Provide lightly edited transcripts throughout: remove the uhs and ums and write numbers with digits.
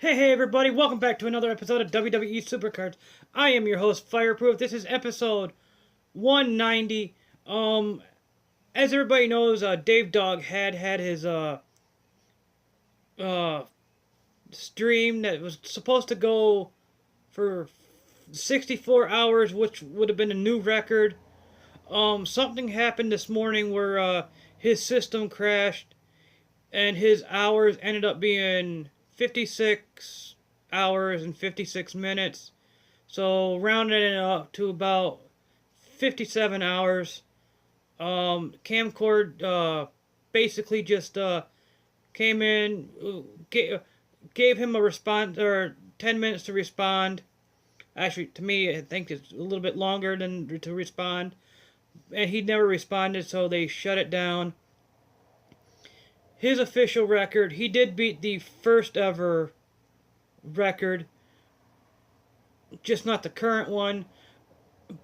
Hey everybody, welcome back to another episode of WWE SuperCards. I am your host, Fireproof. This is episode 190. As everybody knows, davedogg had his uh, stream that was supposed to go for 64 hours, which would have been a new record. Something happened this morning where his system crashed and his hours ended up being 56 hours and 56 minutes. So rounding it up to about 57 hours. Kamcord basically just came in, gave him a response, or 10 minutes to respond. Actually, to me, I think it's a little bit longer than to respond. And he never responded, so they shut it down. His official record, he did beat the first ever record, just not the current one.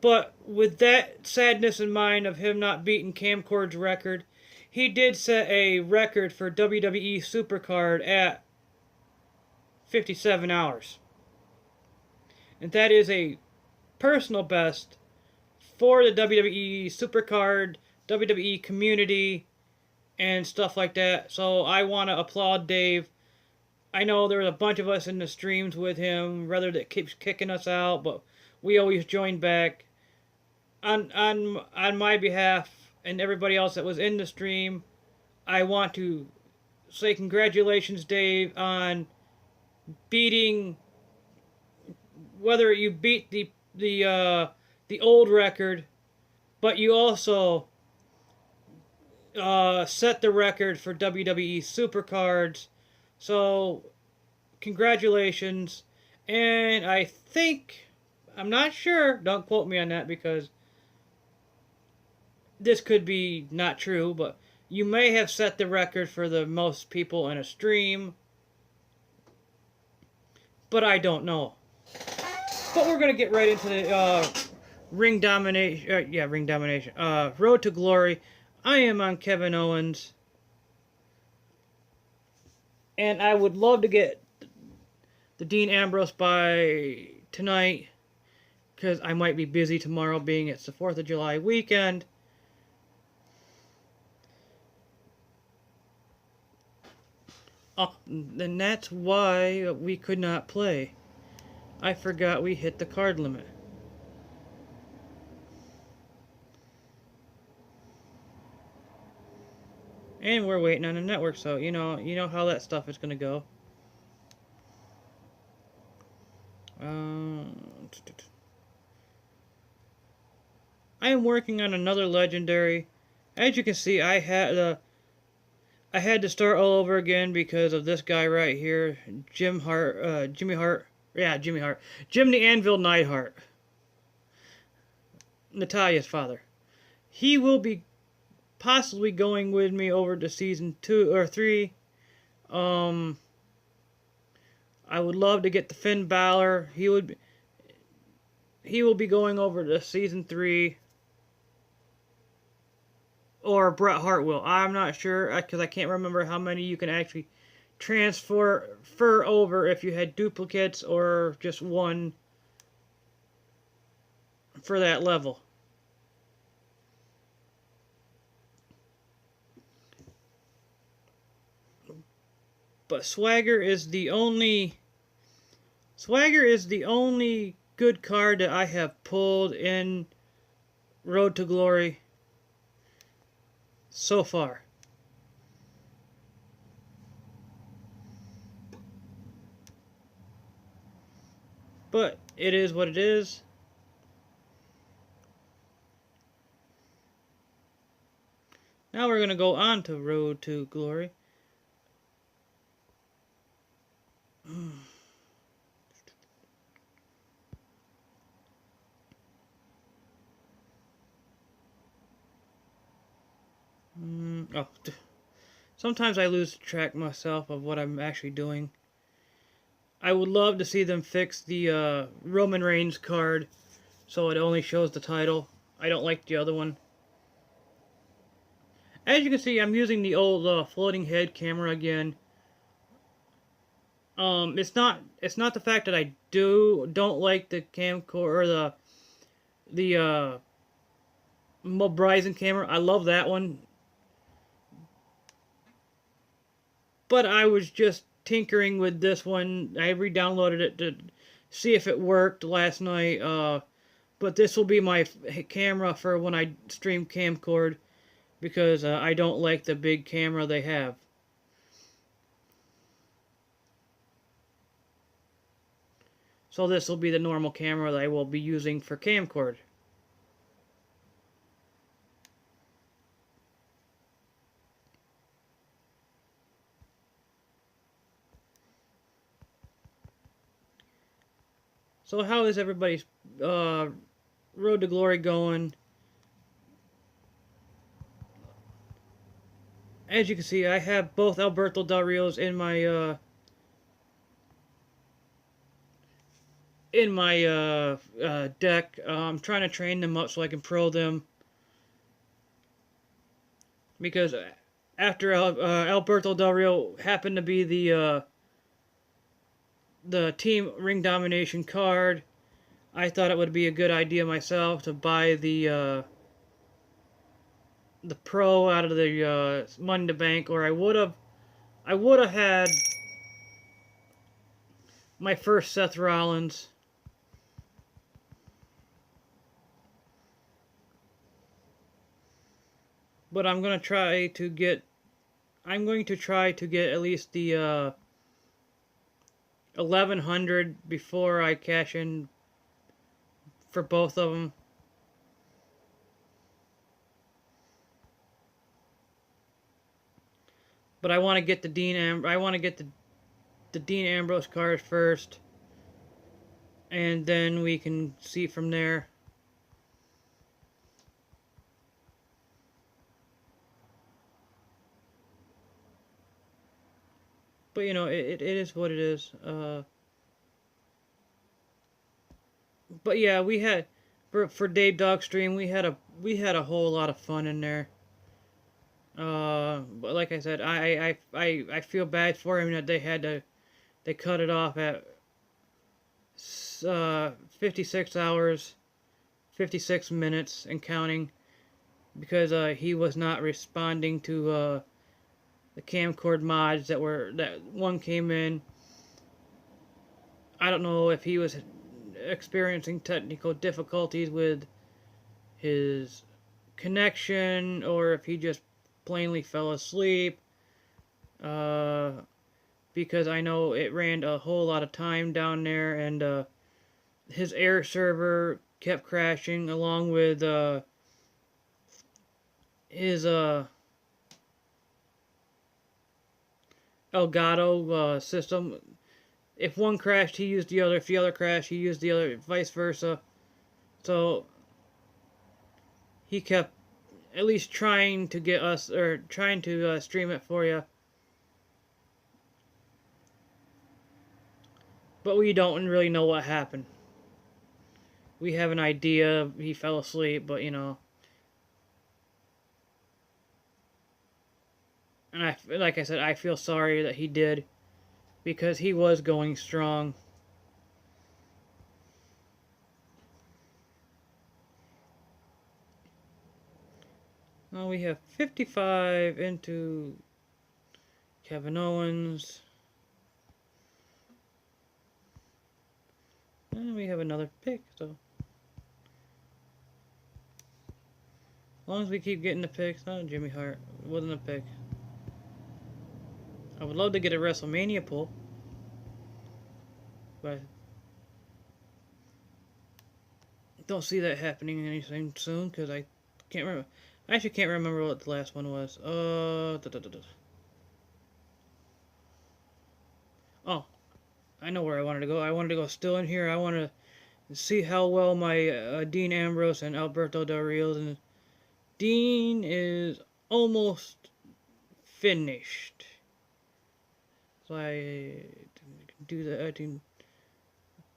But with that sadness in mind of him not beating Kamcord's record, he did set a record for WWE SuperCard at 57 hours. And that is a personal best for the WWE SuperCard, WWE community, and stuff like that. So I want to applaud Dave. I know there was a bunch of us in the streams with him, rather that keeps kicking us out, but we always join back. On my behalf and everybody else that was in the stream, I want to say congratulations, Dave, on beating, whether you beat the old record, but you also set the record for WWE SuperCards. So, congratulations. And I think, I'm not sure, don't quote me on that because this could be not true, but you may have set the record for the most people in a stream. But I don't know. But we're going to get right into the ring domination. Road to Glory. I am on Kevin Owens. And I would love to get the Dean Ambrose by tonight, because I might be busy tomorrow, being it's the 4th of July weekend. Oh, and that's why we could not play. I forgot we hit the card limit. And we're waiting on the network, so you know how that stuff is gonna go. I am working on another legendary. As you can see, I had to start all over again because of this guy right here, Jimmy Hart, Jim the Anvil Neidhart, Natalia's father. He will be possibly going with me over to season 2 or 3. I would love to get the Finn Balor. He will be going over to season 3. Or Bret Hart will. I'm not sure, because I can't remember how many you can actually transfer over if you had duplicates or just one for that level. But Swagger is the only good card that I have pulled in Road to Glory so far. But it is what it is. Now we're going to go on to Road to Glory. Sometimes I lose track myself of what I'm actually doing. I would love to see them fix the Roman Reigns card so it only shows the title. I don't like the other one. As you can see, I'm using the old floating head camera again. It's not the fact that I don't like the camcorder or the Verizon camera. I love that one, but I was just tinkering with this one. I re-downloaded it to see if it worked last night. But this will be my camera for when I stream Kamcord, because I don't like the big camera they have. So this will be the normal camera that I will be using for Kamcord. So how is everybody's Road to Glory going? As you can see, I have both Alberto Del Rios in my deck. I'm trying to train them up so I can pro them, because after Alberto Del Rio happened to be the team ring domination card, I thought it would be a good idea myself to buy the pro out of the Money in the Bank, or I would have had my first Seth Rollins. But I'm going to try to get at least the 1100 before I cash in for both of them. But I want to get the Dean Ambrose card first, and then we can see from there. But you know, it is what it is. But yeah, we had for davedogg stream, we had a whole lot of fun in there. But like I said, I feel bad for him that they cut it off at 56 hours, 56 minutes and counting, because he was not responding to the Kamcord mods that one came in. I don't know if he was experiencing technical difficulties with his connection, or if he just plainly fell asleep, because I know it ran a whole lot of time down there, and his air server kept crashing, along with his Elgato system. If one crashed, he used the other. If the other crashed, he used the other, vice versa. So he kept at least trying to get us, or trying to stream it for you. But we don't really know what happened. We have an idea he fell asleep, but you know. And like I said, I feel sorry that he did, because he was going strong. Now we have 55 into Kevin Owens. And we have another pick, so as long as we keep getting the picks. Not Jimmy Hart. It wasn't a pick. I would love to get a WrestleMania pull, but don't see that happening anytime soon, because I can't remember. I actually can't remember what the last one was. Oh, I know where I wanted to go. I wanted to go still in here. I want to see how well my Dean Ambrose and Alberto Del Rio. And Dean is almost finished. So I can do that. I can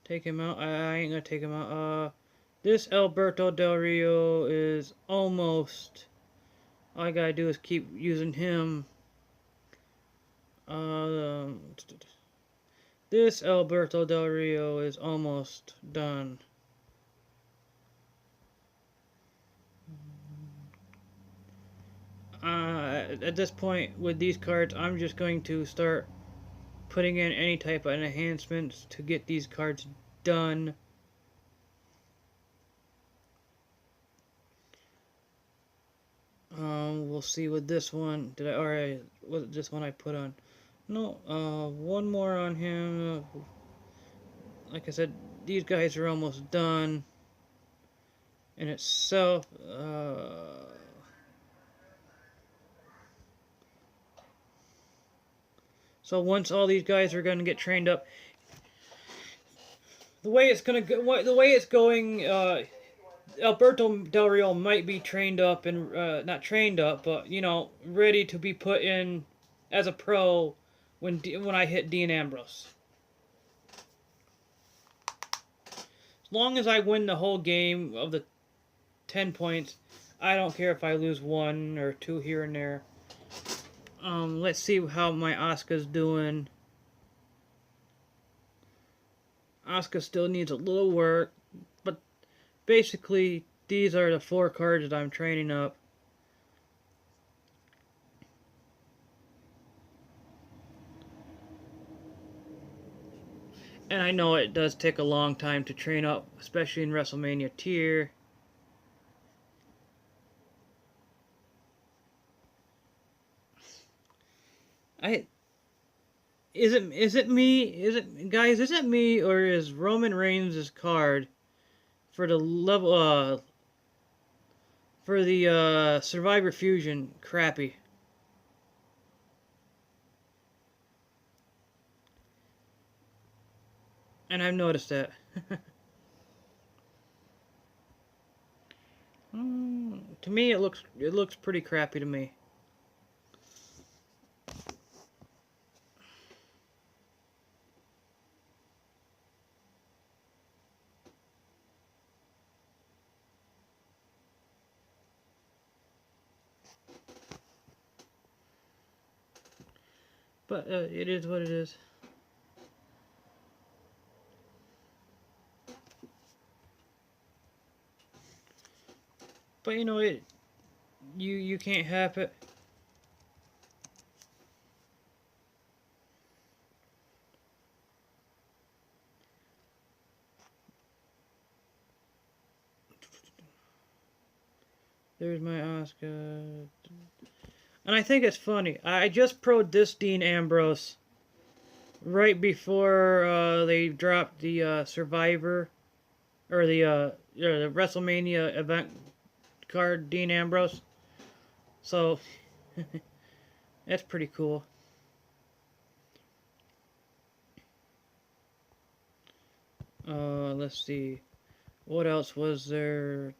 take him out. I ain't gonna take him out. This Alberto Del Rio is almost. All I gotta do is keep using him. This Alberto Del Rio is almost done. At this point with these cards, I'm just going to start putting in any type of enhancements to get these cards done. We'll see with this one. Did I already, was it this one I put on? No, one more on him. Like I said, these guys are almost done in itself. So once all these guys are going to get trained up, the way it's going, Alberto Del Rio might be trained up and not trained up, but you know, ready to be put in as a pro when I hit Dean Ambrose. As long as I win the whole game of the 10 points, I don't care if I lose 1 or 2 here and there. Let's see how my Asuka's doing. Asuka still needs a little work, but basically these are the 4 cards that I'm training up. And I know it does take a long time to train up, especially in WrestleMania tier. Is it me? Guys, is it me, or is Roman Reigns' card for the level for the Survivor Fusion crappy? And I've noticed that. To me, it looks pretty crappy to me. But it is what it is. But you know, you can't help it. There's my Asuka. And I think it's funny. I just pro'd this Dean Ambrose right before they dropped the Survivor or the WrestleMania event card, Dean Ambrose. So that's pretty cool. Let's see. What else was there?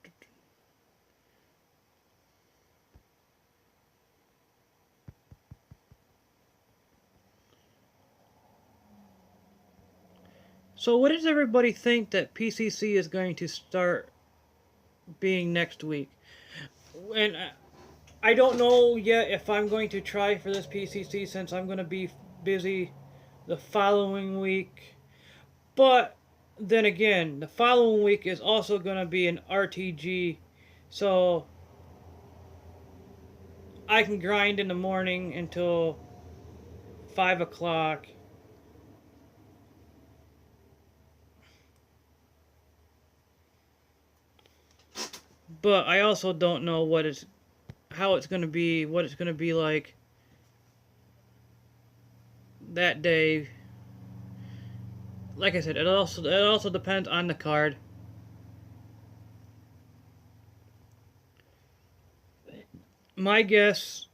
So what does everybody think that PCC is going to start being next week? And I don't know yet if I'm going to try for this PCC since I'm going to be busy the following week. But then again, the following week is also going to be an RTG. So I can grind in the morning until 5 o'clock. But I also don't know how it's going to be, what it's going to be like that day. Like I said, it also depends on the card. My guess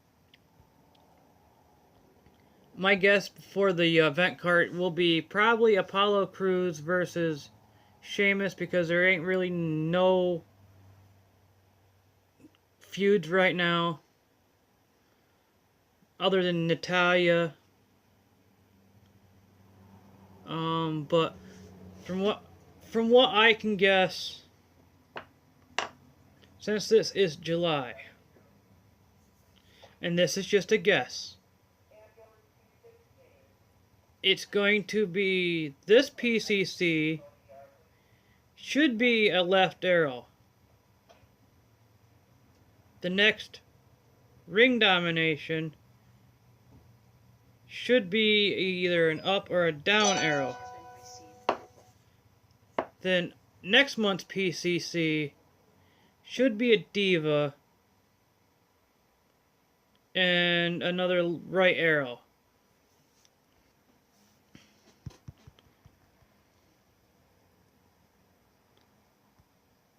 for the event card will be probably Apollo Crews versus Sheamus, because there ain't really no feuds right now other than Natalya. But from what I can guess, since this is July, and this is just a guess, it's going to be, this PCC should be a left arrow. The next ring domination should be either an up or a down arrow. Then next month's PCC should be a diva and another right arrow.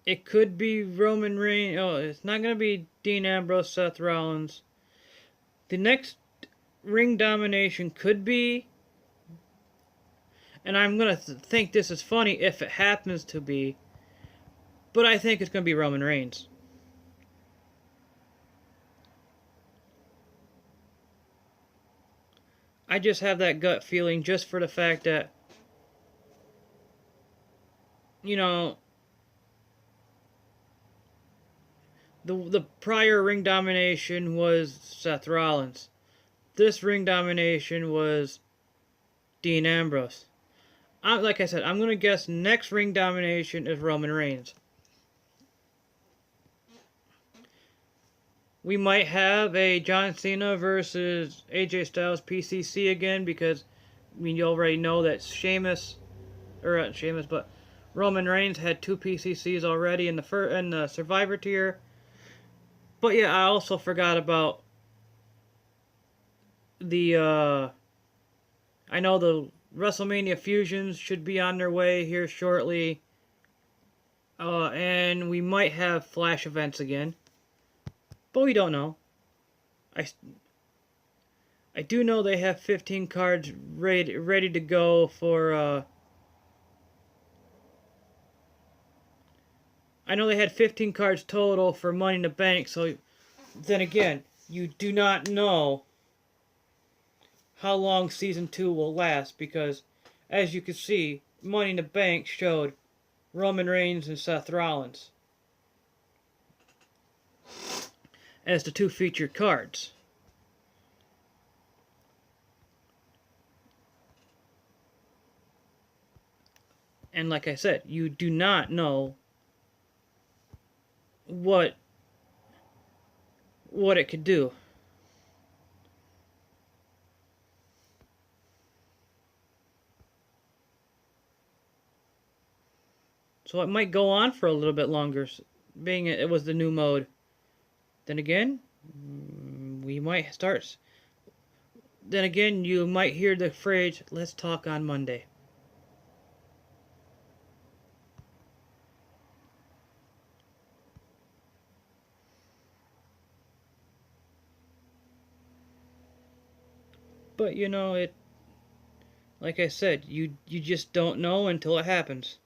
It could be Roman Reigns. Oh, it's not going to be Dean Ambrose, Seth Rollins. The next ring domination could be, and I'm going to think this is funny if it happens to be, but I think it's going to be Roman Reigns. I just have that gut feeling just for the fact that, you know, the prior ring domination was Seth Rollins. This ring domination was Dean Ambrose. Like I said, I'm going to guess next ring domination is Roman Reigns. We might have a John Cena versus AJ Styles PCC again, because you already know that Roman Reigns had 2 PCCs already in the Survivor tier. But yeah, I also forgot about the I know the WrestleMania fusions should be on their way here shortly. And we might have Flash events again. But we don't know. I do know they have 15 cards ready to go for I know they had 15 cards total for Money in the Bank, so then again, you do not know how long Season 2 will last, because as you can see, Money in the Bank showed Roman Reigns and Seth Rollins as the 2 featured cards. And like I said, you do not know what it could do. So it might go on for a little bit longer, being it was the new mode. Then again, we might start. Then again, you might hear the phrase, "Let's talk on Monday." But you know, like I said, you just don't know until it happens.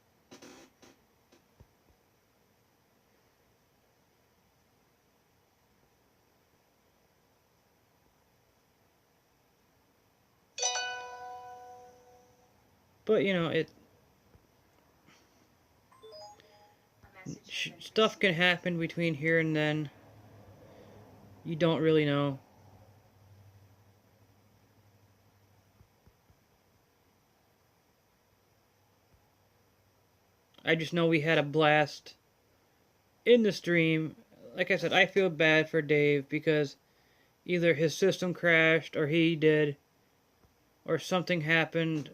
But you know, stuff can happen between here and then. You don't really know. I just know we had a blast in the stream. Like I said, I feel bad for Dave because either his system crashed or he did, or something happened.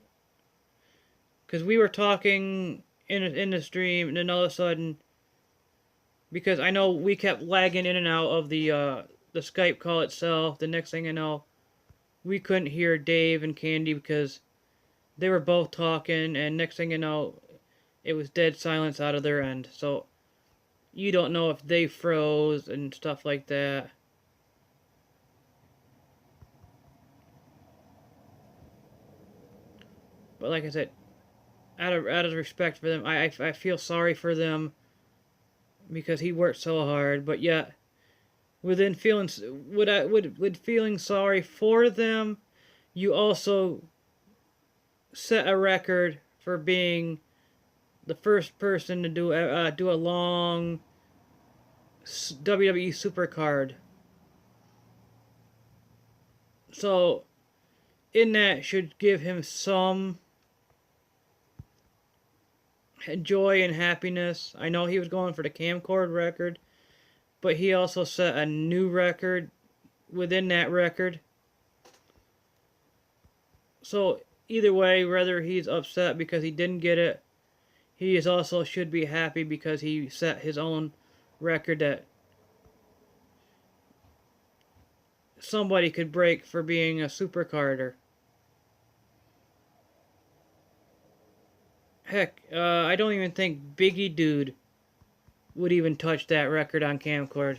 Because we were talking in the stream, and then all of a sudden, because I know we kept lagging in and out of the Skype call itself, the next thing I know, we couldn't hear Dave and Candy because they were both talking, and next thing you know, it was dead silence out of their end. So you don't know if they froze and stuff like that. But like I said, out of respect for them, I feel sorry for them because he worked so hard. But yet, within feeling feeling sorry for them, you also set a record for being the first person to do a long WWE SUPERCARD. So in that should give him some joy and happiness. I know he was going for the Kamcord record, but he also set a new record within that record. So either way, whether he's upset because he didn't get it, he is also should be happy because he set his own record that somebody could break for being a supercarder. Heck, I don't even think Biggie Dude would even touch that record on Kamcord.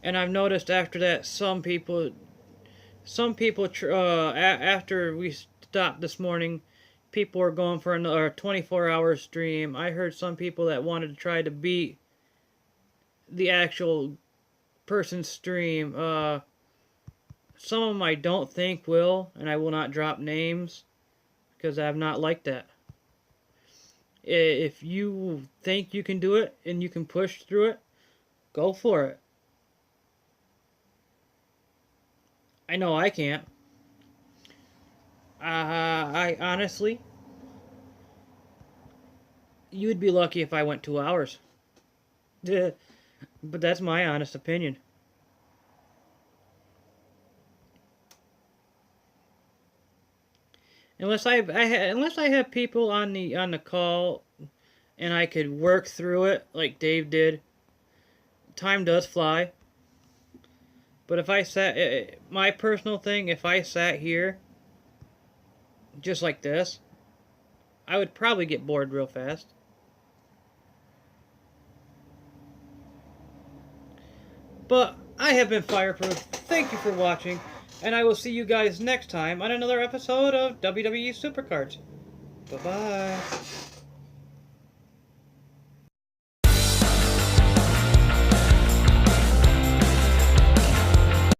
And I've noticed after that, some people, after we stopped this morning, people were going for another 24-hour stream. I heard some people that wanted to try to beat the actual person's stream. Some of them I don't think will, and I will not drop names because I'm not like that. If you think you can do it and you can push through it, go for it. I know I can't. I honestly, you'd be lucky if I went 2 hours. But that's my honest opinion. Unless I have people on the call and I could work through it like Dave did. Time does fly. But if I sat, my personal thing, if I sat here just like this, I would probably get bored real fast. But I have been Fireproof. Thank you for watching. And I will see you guys next time on another episode of WWE SuperCards. Bye-bye.